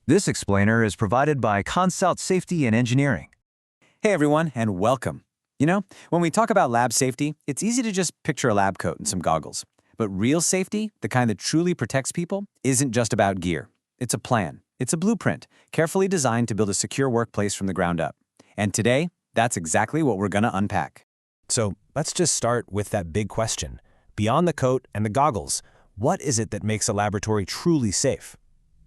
This explainer is provided by Consult Safety and Engineering. Hey everyone, and welcome. When we talk about lab safety, it's easy to just picture a lab coat and some goggles. But real safety, the kind that truly protects people, isn't just about gear. It's a plan. It's a blueprint, carefully designed to build a secure workplace from the ground up. And today, that's exactly what we're going to unpack. So let's just start with that big question. Beyond the coat and the goggles, what is it that makes a laboratory truly safe?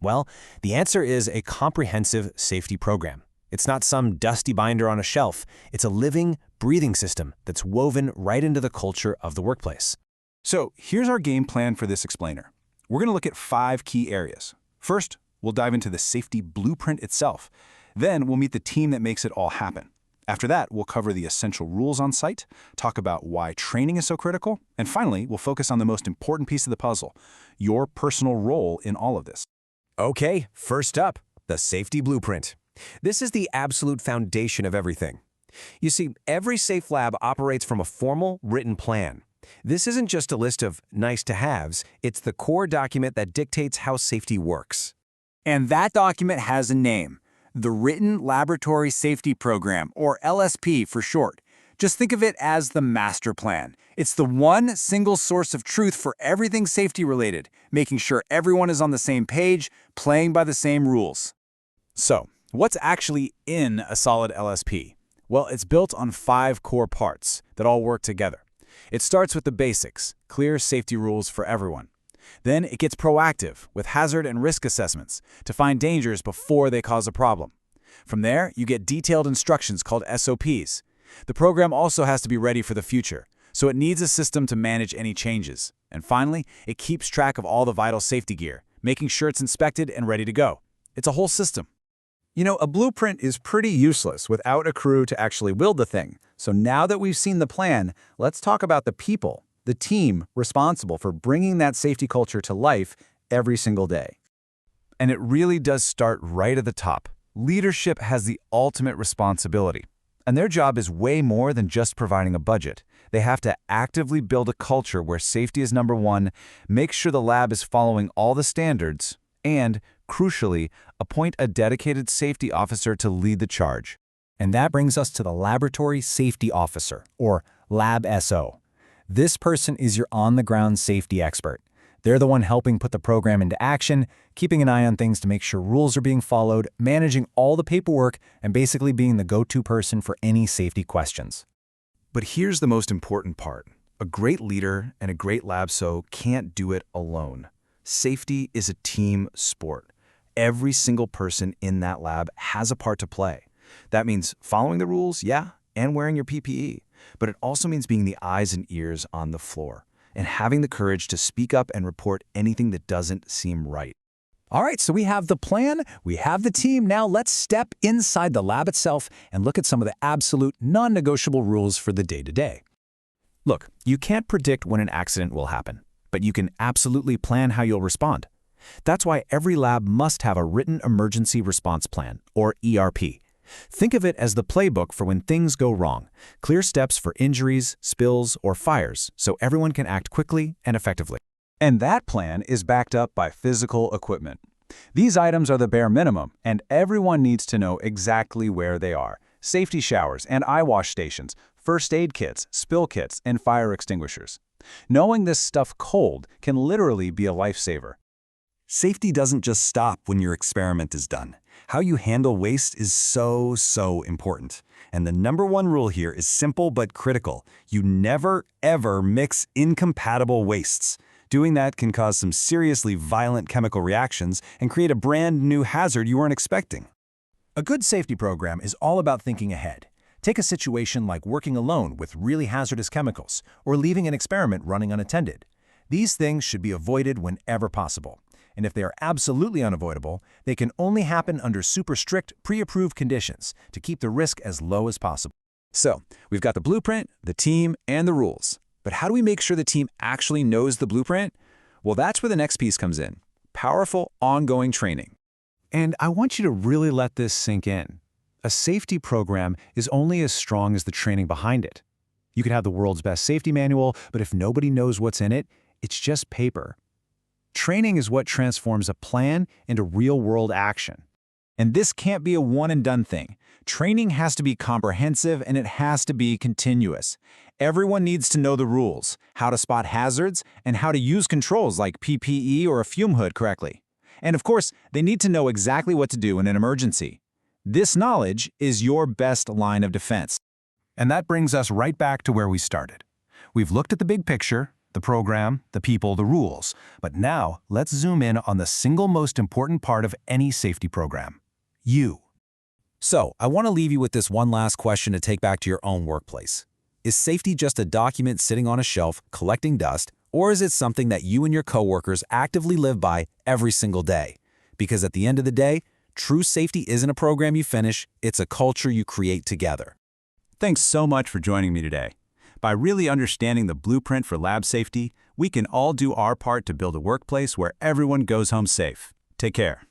Well, the answer is a comprehensive safety program. It's not some dusty binder on a shelf. It's a living, breathing system that's woven right into the culture of the workplace. So here's our game plan for this explainer. We're going to look at 5 key areas. First, we'll dive into the safety blueprint itself. Then we'll meet the team that makes it all happen. After that, we'll cover the essential rules on site, talk about why training is so critical, and finally, we'll focus on the most important piece of the puzzle, your personal role in all of this. Okay, first up, the safety blueprint. This is the absolute foundation of everything. You see, every safe lab operates from a formal, written plan. This isn't just a list of nice-to-haves, it's the core document that dictates how safety works. And that document has a name, the Written Laboratory Safety Program, or LSP for short. Just think of it as the master plan. It's the one single source of truth for everything safety-related, making sure everyone is on the same page, playing by the same rules. So, what's actually in a solid LSP? Well, it's built on 5 core parts that all work together. It starts with the basics, clear safety rules for everyone. Then it gets proactive with hazard and risk assessments to find dangers before they cause a problem. From there, you get detailed instructions called SOPs. The program also has to be ready for the future, so it needs a system to manage any changes. And finally, it keeps track of all the vital safety gear, making sure it's inspected and ready to go. It's a whole system. A blueprint is pretty useless without a crew to actually build the thing. So now that we've seen the plan, let's talk about the people, the team responsible for bringing that safety culture to life every single day. And it really does start right at the top. Leadership has the ultimate responsibility. And their job is way more than just providing a budget. They have to actively build a culture where safety is number one, make sure the lab is following all the standards, and, crucially, appoint a dedicated safety officer to lead the charge. And that brings us to the Laboratory Safety Officer, or Lab SO. This person is your on-the-ground safety expert. They're the one helping put the program into action, keeping an eye on things to make sure rules are being followed, managing all the paperwork, and basically being the go-to person for any safety questions. But here's the most important part. A great leader and a great lab SO can't do it alone. Safety is a team sport. Every single person in that lab has a part to play. That means following the rules, yeah, and wearing your PPE. But it also means being the eyes and ears on the floor and having the courage to speak up and report anything that doesn't seem right. All right, so we have the plan, we have the team. Now let's step inside the lab itself and look at some of the absolute non-negotiable rules for the day-to-day. Look, you can't predict when an accident will happen, but you can absolutely plan how you'll respond. That's why every lab must have a written emergency response plan, or ERP. Think of it as the playbook for when things go wrong, clear steps for injuries, spills, or fires, so everyone can act quickly and effectively. And that plan is backed up by physical equipment. These items are the bare minimum, and everyone needs to know exactly where they are. Safety showers and eye wash stations, first aid kits, spill kits, and fire extinguishers. Knowing this stuff cold can literally be a lifesaver. Safety doesn't just stop when your experiment is done. How you handle waste is so important. And the number one rule here is simple but critical. You never, ever mix incompatible wastes. Doing that can cause some seriously violent chemical reactions and create a brand new hazard you weren't expecting. A good safety program is all about thinking ahead. Take a situation like working alone with really hazardous chemicals or leaving an experiment running unattended. These things should be avoided whenever possible. And if they are absolutely unavoidable, they can only happen under super strict, pre-approved conditions to keep the risk as low as possible. So, we've got the blueprint, the team, and the rules. But how do we make sure the team actually knows the blueprint? Well, that's where the next piece comes in. Powerful, ongoing training. And I want you to really let this sink in. A safety program is only as strong as the training behind it. You can have the world's best safety manual, but if nobody knows what's in it, it's just paper. Training is what transforms a plan into real-world action. And this can't be a one-and-done thing. Training has to be comprehensive and it has to be continuous. Everyone needs to know the rules, how to spot hazards, and how to use controls like PPE or a fume hood correctly. And of course, they need to know exactly what to do in an emergency. This knowledge is your best line of defense. And that brings us right back to where we started. We've looked at the big picture, the program, the people, the rules. But now, let's zoom in on the single most important part of any safety program: you. So, I want to leave you with this one last question to take back to your own workplace. Is safety just a document sitting on a shelf collecting dust, or is it something that you and your coworkers actively live by every single day? Because at the end of the day, true safety isn't a program you finish, it's a culture you create together. Thanks so much for joining me today. By really understanding the blueprint for lab safety, we can all do our part to build a workplace where everyone goes home safe. Take care.